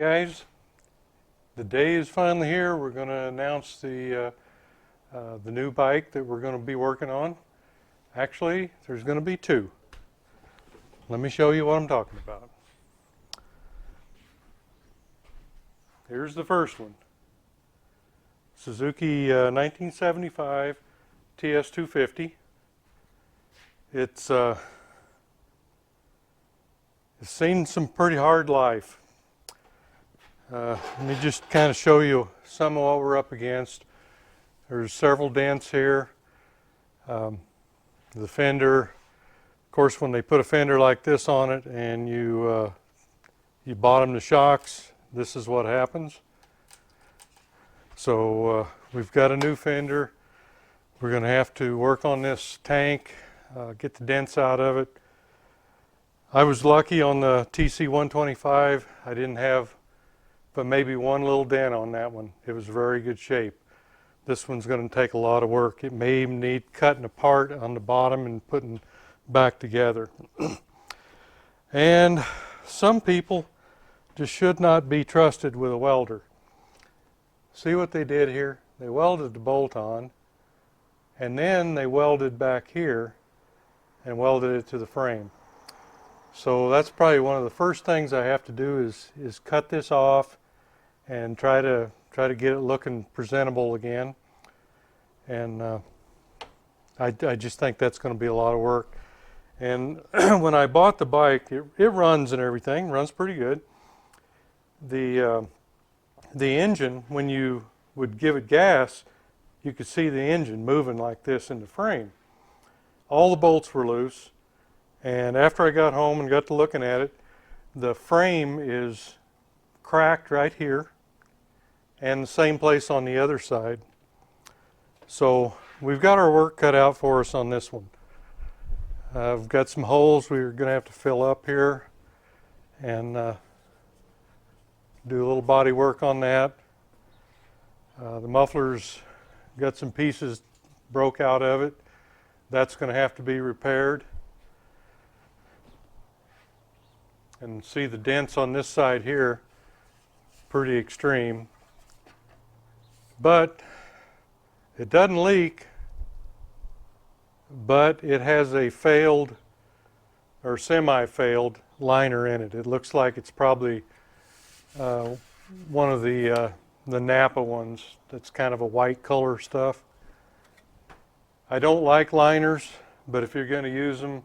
Guys, the day is finally here. We're going to announce the new bike that we're going to be working on. Actually, there's going to be two. Let me show you what I'm talking about. Here's the first one. Suzuki 1975 TS250. It's seen some pretty hard life. Let me just kind of show you some of what we're up against. There's several dents here. The fender, of course, when they put a fender like this on it and you bottom the shocks, this is what happens. So we've got a new fender. We're going to have to work on this tank, get the dents out of it. I was lucky on the TC125. I didn't have but maybe one little dent on that one. It was very good shape. This one's going to take a lot of work. It may even need cutting apart on the bottom and putting back together. And some people just should not be trusted with a welder. See what they did here? They welded the bolt on, and then they welded back here and welded it to the frame. So that's probably one of the first things I have to do is cut this off and try to get it looking presentable again. And I just think that's going to be a lot of work. And when I bought the bike, it runs and everything, runs pretty good. The engine, when you would give it gas, you could see the engine moving like this in the frame. All the bolts were loose. And after I got home and got to looking at it, the frame is cracked right here and the same place on the other side. So we've got our work cut out for us on this one. I've got some holes we're going to have to fill up here and do a little body work on that. The muffler's got some pieces broke out of it. That's going to have to be repaired. And see the dents on this side here, pretty extreme. But it doesn't leak, but it has a failed or semi-failed liner in it. It looks like it's probably one of the Napa ones that's kind of a white color stuff. I don't like liners, but if you're going to use them,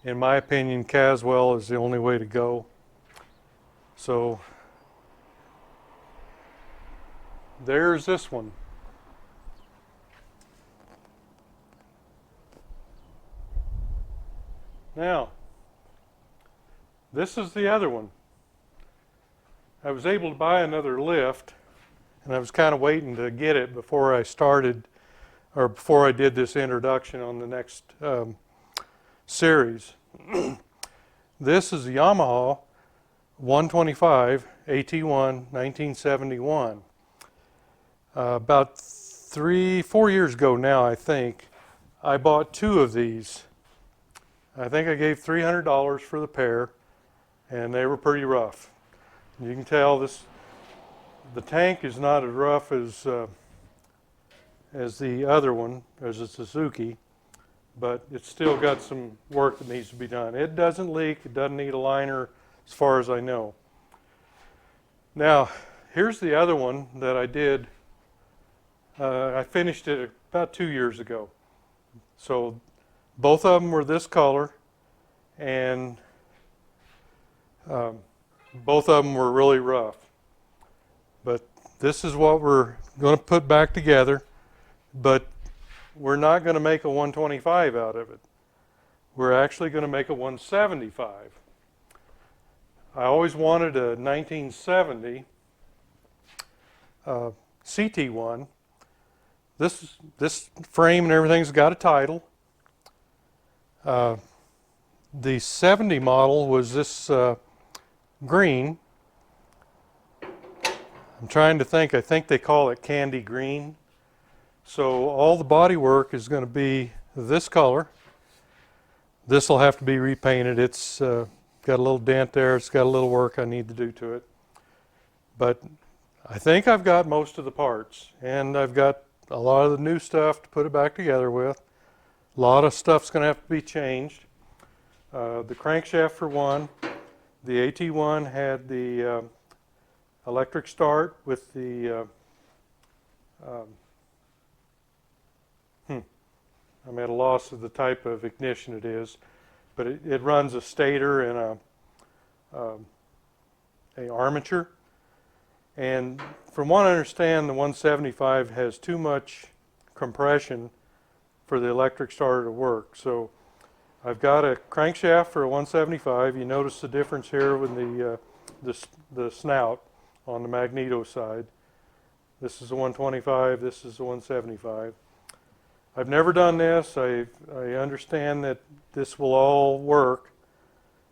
in my opinion, Caswell is the only way to go. So there's this one. Now, this is the other one. I was able to buy another lift, and I was kind of waiting to get it before I started, or before I did this introduction on the next series. This is a Yamaha 125 AT1 1971. About 3-4 years ago now, I think, I bought two of these. I think I gave $300 for the pair, and they were pretty rough. You can tell the tank is not as rough as the other one, as a Suzuki, but it's still got some work that needs to be done. It doesn't leak, it doesn't need a liner as far as I know. Now, here's the other one that I did. I finished it about 2 years ago. So both of them were this color, and both of them were really rough. But this is what we're going to put back together, but we're not going to make a 125 out of it. We're actually going to make a 175. I always wanted a 1970 CT1. This frame and everything's got a title. The 70 model was this green. I'm trying to think. I think they call it candy green. So all the body work is going to be this color. This will have to be repainted. It's got a little dent there. It's got a little work I need to do to it. But I think I've got most of the parts, and I've got a lot of the new stuff to put it back together with. A lot of stuff's going to have to be changed. The crankshaft for one. The AT1 had the electric start with the I'm at a loss of the type of ignition it is, but it runs a stator and a armature. And from what I understand, the 175 has too much compression for the electric starter to work. So I've got a crankshaft for a 175. You notice the difference here with the snout on the magneto side. This is a 125, this is a 175. I've never done this. I understand that this will all work,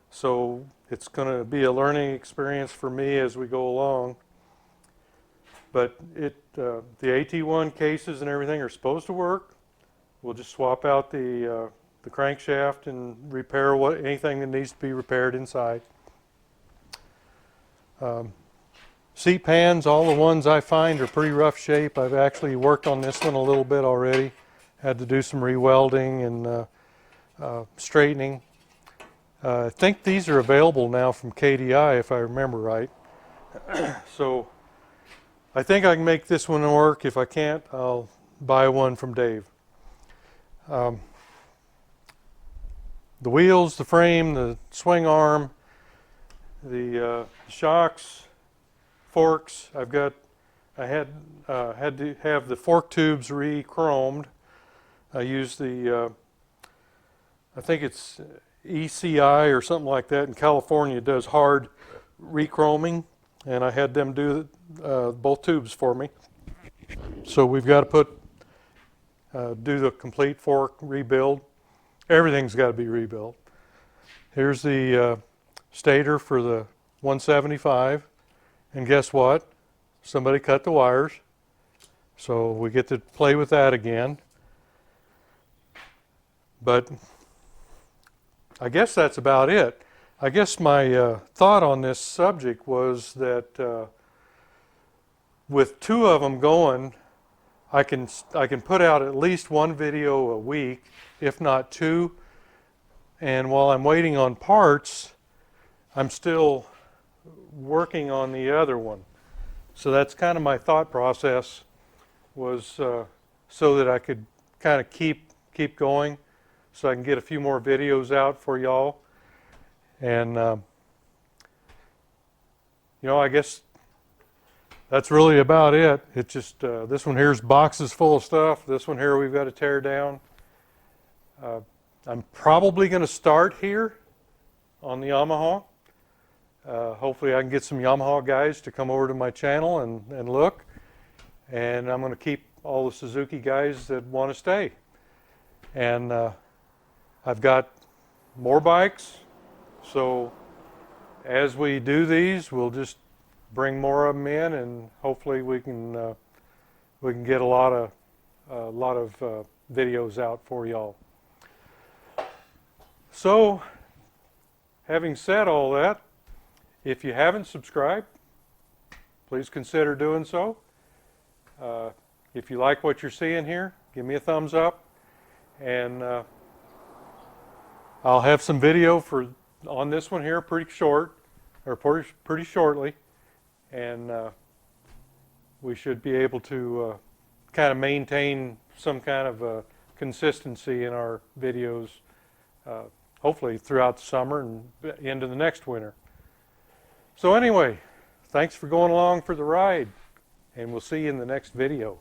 so it's going to be a learning experience for me as we go along. But the AT1 cases and everything are supposed to work. We'll just swap out the crankshaft and repair anything that needs to be repaired inside. Seat pans, all the ones I find are pretty rough shape. I've actually worked on this one a little bit already. Had to do some re-welding and straightening. I think these are available now from KDI if I remember right. So I think I can make this one work. If I can't, I'll buy one from Dave. The wheels, the frame, the swing arm, the shocks, forks. I had to have the fork tubes re-chromed. I used I think it's ECI or something like that in California. It does hard re-chroming, and I had them do both tubes for me. So we've got to do the complete fork rebuild. Everything's got to be rebuilt. Here's the stator for the 175, and guess what? Somebody cut the wires, so we get to play with that again. But I guess that's about it. I guess my thought on this subject was that with two of them going, I can put out at least one video a week, if not two. And while I'm waiting on parts, I'm still working on the other one. So that's kind of my thought process, was so that I could kind of keep going, so I can get a few more videos out for y'all. And I guess that's really about it. It's just this one here's boxes full of stuff. This one here we've got to tear down. I'm probably going to start here on the Yamaha. Hopefully I can get some Yamaha guys to come over to my channel and look. And I'm going to keep all the Suzuki guys that want to stay. And I've got more bikes, so as we do these, we'll just bring more of them in, and hopefully we can get a lot of videos out for y'all. So, having said all that, if you haven't subscribed, please consider doing so. If you like what you're seeing here, give me a thumbs up, and I'll have some video on this one here pretty shortly, and we should be able to kind of maintain some kind of consistency in our videos, hopefully throughout the summer and into the next winter. So anyway, thanks for going along for the ride, and we'll see you in the next video.